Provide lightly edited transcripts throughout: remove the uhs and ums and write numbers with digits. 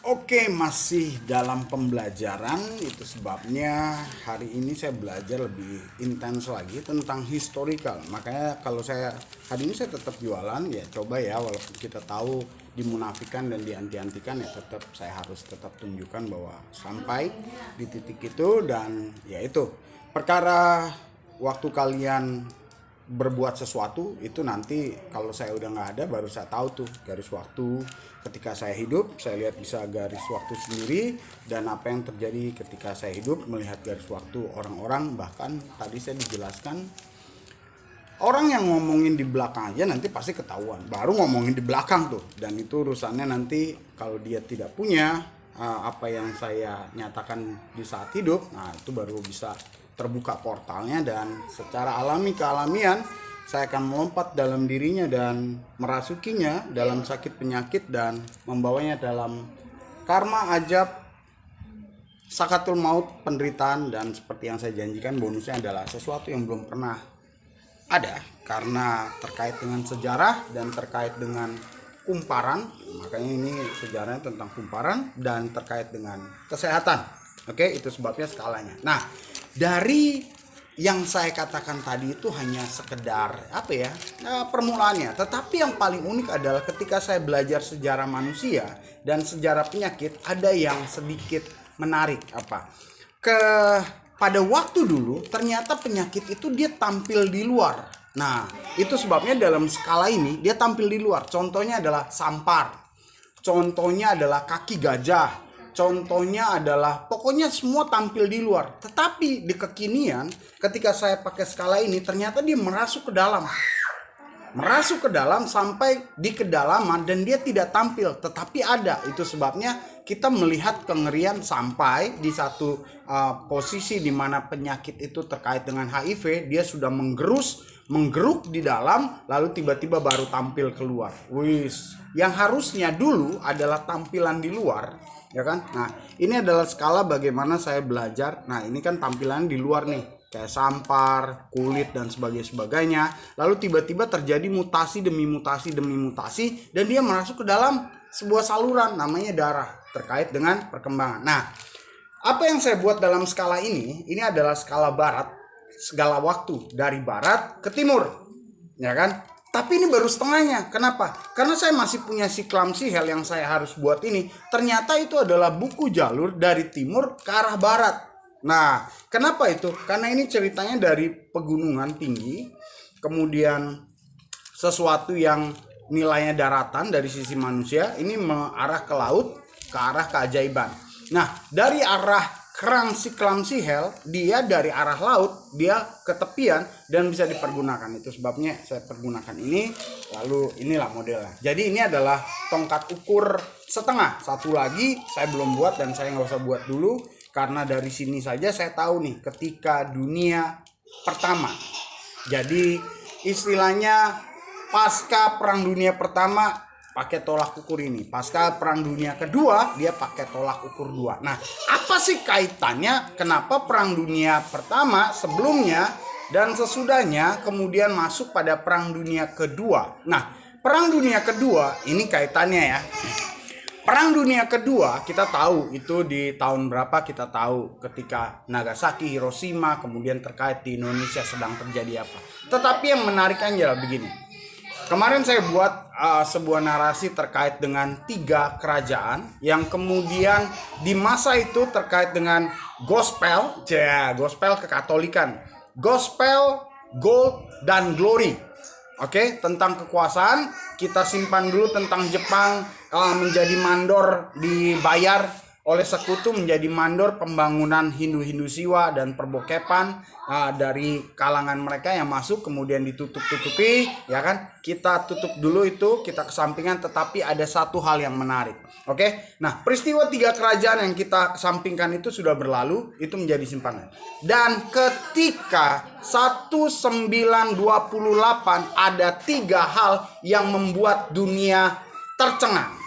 Oke, masih dalam pembelajaran. Itu sebabnya hari ini saya belajar lebih intens lagi tentang historical. Makanya kalau saya hari ini saya tetap jualan, ya coba ya, walaupun kita tahu dimunafikan dan dianti-antikan, ya tetap saya harus tetap tunjukkan bahwa sampai di titik itu. Dan ya itu perkara waktu kalian berbuat sesuatu itu nanti kalau saya udah nggak ada baru saya tahu tuh garis waktu. Ketika saya hidup saya lihat bisa garis waktu sendiri, dan apa yang terjadi ketika saya hidup melihat garis waktu orang-orang. Bahkan tadi saya dijelaskan orang yang ngomongin di belakang aja nanti pasti ketahuan, baru ngomongin di belakang tuh. Dan itu urusannya nanti kalau dia tidak punya apa yang saya nyatakan di saat hidup, nah itu baru bisa terbuka portalnya, dan secara alami kealamian saya akan melompat dalam dirinya dan merasukinya dalam sakit penyakit dan membawanya dalam karma ajab sakatul maut, penderitaan. Dan seperti yang saya janjikan, bonusnya adalah sesuatu yang belum pernah ada karena terkait dengan sejarah dan terkait dengan kumparan. Makanya ini sejarahnya tentang kumparan dan terkait dengan kesehatan. Oke, itu sebabnya skalanya. Nah, dari yang saya katakan tadi itu hanya sekedar permulaannya. Tetapi yang paling unik adalah ketika saya belajar sejarah manusia dan sejarah penyakit, ada yang sedikit menarik. Pada waktu dulu ternyata penyakit itu dia tampil di luar. Nah, itu sebabnya dalam skala ini dia tampil di luar. Contohnya adalah sampar. Contohnya adalah kaki gajah. Contohnya adalah pokoknya semua tampil di luar. Tetapi di kekinian ketika saya pakai skala ini ternyata dia merasuk ke dalam sampai di kedalaman, dan dia tidak tampil tetapi ada. Itu sebabnya kita melihat kengerian sampai di satu posisi di mana penyakit itu terkait dengan HIV, dia sudah menggeruk di dalam, lalu tiba-tiba baru tampil keluar. Yang harusnya dulu adalah tampilan di luar, ya kan? Nah, ini adalah skala bagaimana saya belajar. Nah, ini kan tampilan di luar nih, kayak sampar, kulit dan sebagainya. Lalu tiba-tiba terjadi mutasi demi mutasi demi mutasi, dan dia masuk ke dalam sebuah saluran namanya darah terkait dengan perkembangan. Nah, apa yang saya buat dalam skala ini adalah skala barat, skala waktu dari barat ke timur, ya kan? Tapi ini baru setengahnya. Kenapa? Karena saya masih punya siklam sihel yang saya harus buat ini. Ternyata itu adalah buku jalur dari timur ke arah barat. Nah, kenapa itu? Karena ini ceritanya dari pegunungan tinggi, kemudian sesuatu yang nilainya daratan dari sisi manusia, ini mengarah ke laut, ke arah keajaiban. Nah, dari arah kerang siklam sihel, dia dari arah laut, dia ke tepian dan bisa dipergunakan. Itu sebabnya saya pergunakan ini. Lalu inilah modelnya. Jadi ini adalah tongkat ukur setengah. Satu lagi saya belum buat dan saya nggak usah buat dulu, karena dari sini saja saya tahu nih ketika dunia pertama. Jadi istilahnya pasca perang dunia pertama pakai tolak ukur ini. Pasca perang dunia kedua dia pakai tolak ukur 2. Nah, apa sih kaitannya kenapa perang dunia pertama sebelumnya dan sesudahnya kemudian masuk pada perang dunia kedua? Nah, perang dunia kedua ini kaitannya ya. Perang dunia kedua kita tahu itu di tahun berapa, kita tahu ketika Nagasaki, Hiroshima, kemudian terkait di Indonesia sedang terjadi apa. Tetapi yang menariknya adalah begini. Kemarin saya buat sebuah narasi terkait dengan 3 kerajaan yang kemudian di masa itu terkait dengan gospel kekatolikan, gospel, gold, dan glory. Oke, tentang kekuasaan kita simpan dulu. Tentang Jepang menjadi mandor, dibayar oleh sekutu menjadi mandor pembangunan Hindu Siwa dan perbokepan dari kalangan mereka yang masuk kemudian ditutup-tutupi, ya kan? Kita tutup dulu itu, kita kesampingkan. Tetapi ada satu hal yang menarik. Oke. Nah, peristiwa 3 kerajaan yang kita kesampingkan itu sudah berlalu, itu menjadi simpanan. Dan ketika 1928 ada 3 hal yang membuat dunia tercengang.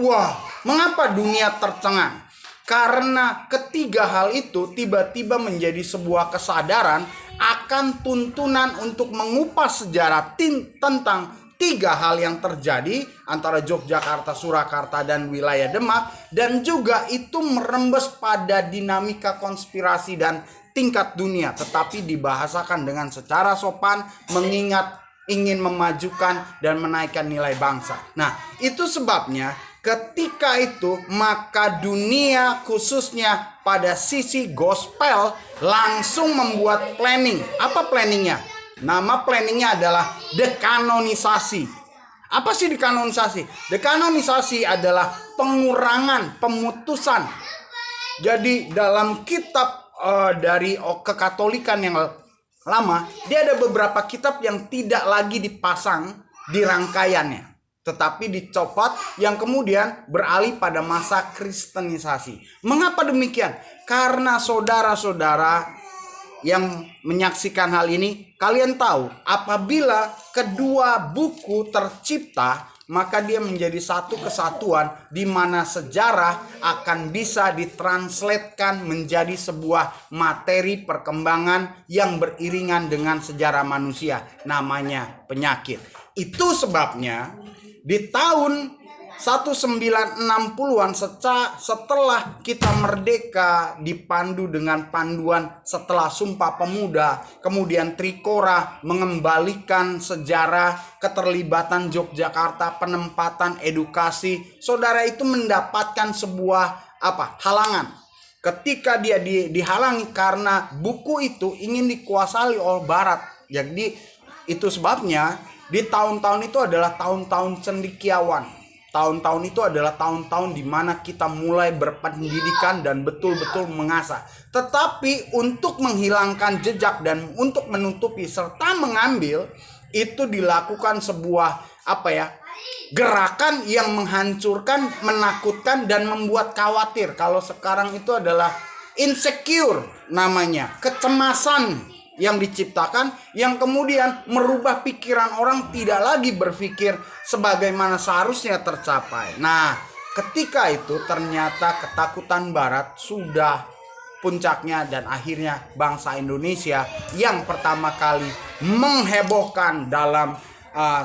Wah, mengapa dunia tercengang? Karena ketiga hal itu tiba-tiba menjadi sebuah kesadaran akan tuntunan untuk mengupas sejarah tentang tiga hal yang terjadi antara Yogyakarta, Surakarta, dan wilayah Demak, dan juga itu merembes pada dinamika konspirasi dan tingkat dunia, tetapi dibahasakan dengan secara sopan, mengingat ingin memajukan dan menaikkan nilai bangsa. Nah, itu sebabnya ketika itu maka dunia khususnya pada sisi gospel langsung membuat planning. Apa planningnya? Nama planningnya adalah dekanonisasi. Apa sih dekanonisasi? Dekanonisasi adalah pengurangan, pemutusan. Jadi dalam kitab dari kekatolikan yang lama, dia ada beberapa kitab yang tidak lagi dipasang di rangkaiannya, tetapi dicopot, yang kemudian beralih pada masa kristenisasi. Mengapa demikian? Karena saudara-saudara yang menyaksikan hal ini, kalian tahu apabila kedua buku tercipta, maka dia menjadi satu kesatuan di mana sejarah akan bisa ditranslatekan menjadi sebuah materi perkembangan yang beriringan dengan sejarah manusia, namanya penyakit. Itu sebabnya di tahun 1960-an setelah kita merdeka, dipandu dengan panduan setelah Sumpah Pemuda, kemudian Trikora mengembalikan sejarah keterlibatan Yogyakarta, penempatan edukasi, saudara itu mendapatkan sebuah halangan. Ketika dia dihalangi karena buku itu ingin dikuasai oleh Barat. Jadi itu sebabnya di tahun-tahun itu adalah tahun-tahun cendekiawan. Tahun-tahun itu adalah tahun-tahun di mana kita mulai berpendidikan dan betul-betul mengasah. Tetapi untuk menghilangkan jejak dan untuk menutupi serta mengambil, itu dilakukan sebuah gerakan yang menghancurkan, menakutkan, dan membuat khawatir. Kalau sekarang itu adalah insecure namanya, kecemasan yang diciptakan, yang kemudian merubah pikiran orang tidak lagi berpikir sebagaimana seharusnya tercapai. Nah, ketika itu ternyata ketakutan Barat sudah puncaknya, dan akhirnya bangsa Indonesia yang pertama kali menghebohkan dalam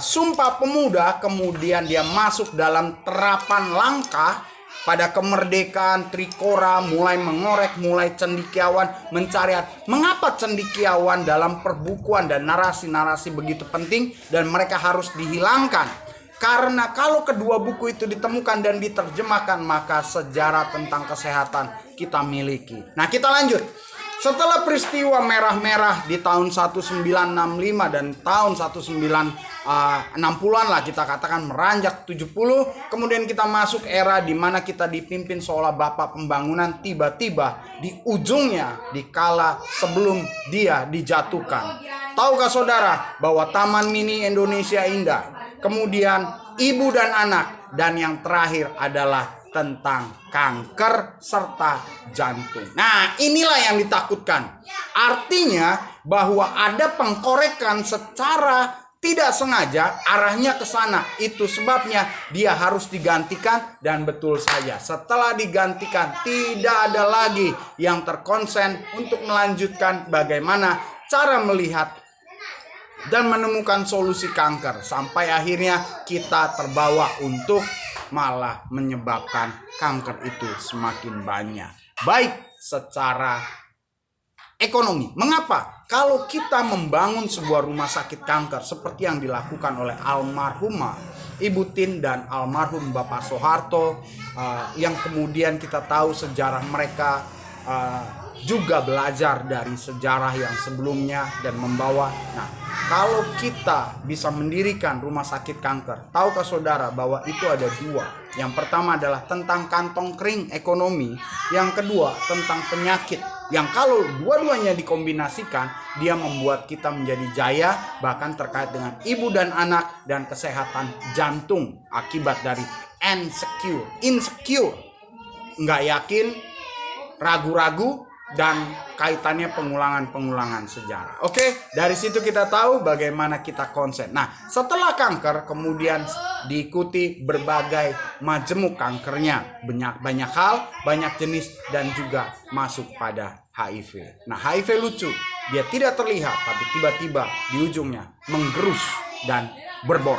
Sumpah Pemuda, kemudian dia masuk dalam terapan langkah pada kemerdekaan. Trikora mulai mengorek, mulai cendekiawan mencari mengapa cendekiawan dalam perbukuan dan narasi-narasi begitu penting dan mereka harus dihilangkan. Karena kalau kedua buku itu ditemukan dan diterjemahkan, maka sejarah tentang kesehatan kita miliki. Nah, kita lanjut. Setelah peristiwa merah-merah di tahun 1965 dan tahun 1960-an lah, kita katakan meranjak 70, kemudian kita masuk era di mana kita dipimpin seolah bapak pembangunan, tiba-tiba di ujungnya di kala sebelum dia dijatuhkan. Tahukah saudara bahwa Taman Mini Indonesia Indah, kemudian Ibu dan Anak, dan yang terakhir adalah tentang kanker serta jantung. Nah, inilah yang ditakutkan. Artinya bahwa ada pengkorekan secara tidak sengaja arahnya ke sana. Itu sebabnya dia harus digantikan, dan betul saja setelah digantikan tidak ada lagi yang terkonsen untuk melanjutkan bagaimana cara melihat dan menemukan solusi kanker, sampai akhirnya kita terbawa untuk malah menyebabkan kanker itu semakin banyak, baik secara ekonomi. Mengapa? Kalau kita membangun sebuah rumah sakit kanker seperti yang dilakukan oleh almarhumah Ibu Tin dan almarhum Bapak Soeharto, yang kemudian kita tahu sejarah mereka juga belajar dari sejarah yang sebelumnya dan membawa. Nah, kalau kita bisa mendirikan rumah sakit kanker, tahukah saudara bahwa itu ada dua. Yang pertama adalah tentang kantong kering ekonomi, yang kedua tentang penyakit, yang kalau dua-duanya dikombinasikan, dia membuat kita menjadi jaya, bahkan terkait dengan ibu dan anak dan kesehatan jantung akibat dari insecure, nggak yakin, ragu-ragu, dan kaitannya pengulangan sejarah. Oke, dari situ kita tahu bagaimana kita konsen. Nah, setelah kanker kemudian diikuti berbagai majemuk kankernya, banyak hal, banyak jenis, dan juga masuk pada HIV. Nah, HIV lucu, dia tidak terlihat tapi tiba-tiba di ujungnya menggerus dan berbor.